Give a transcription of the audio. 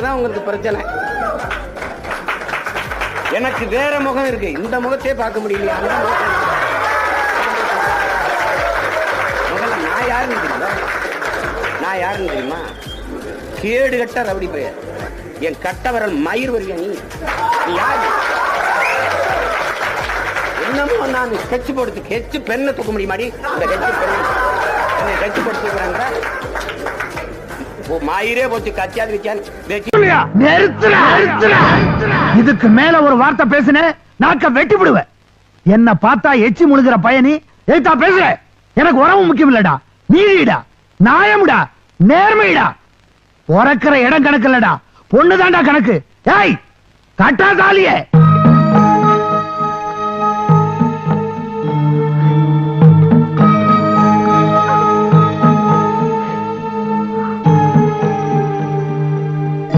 அப்படிங்கிறதா உங்களுக்கு பிரச்சனை. எனக்கு வேற முகம் இருக்கு, இந்த முகத்தையே பார்க்க முடியலையா? அந்த முதல்ல நான் யாருன்னு தெரியுமா? நான் யாருன்னு தெரியுமா? கேடு கட்ட ரவுடி பெயர். என் கட்ட வரல் மயிர் வருவியா நீ? நீ யாரு? என்னமோ நான் ஸ்கெட்ச் போடுத்து கெச்சு பெண்ணை தூக்க முடியுமாடி? இந்த கெச்சு பெண்ணை கட்சி போடுத்துக்கிறாங்க. மயிரே போச்சு, கச்சாது இதுக்கு மேல ஒரு வார்த்தை பேசின நாக்க வெட்டி விடுவேன். என்ன பார்த்தா எச்சி முழுகிற பயணி ஏத்தா பேசுற. எனக்கு உறவு முக்கியம் இல்லடா, நீதிடா, நியாயம்டா, நேர்மைடா. உறக்கிற இடம் கணக்கு இல்லடா, பொண்ணுதான்டா கணக்கு. ஏய் கட்டா தாலியே.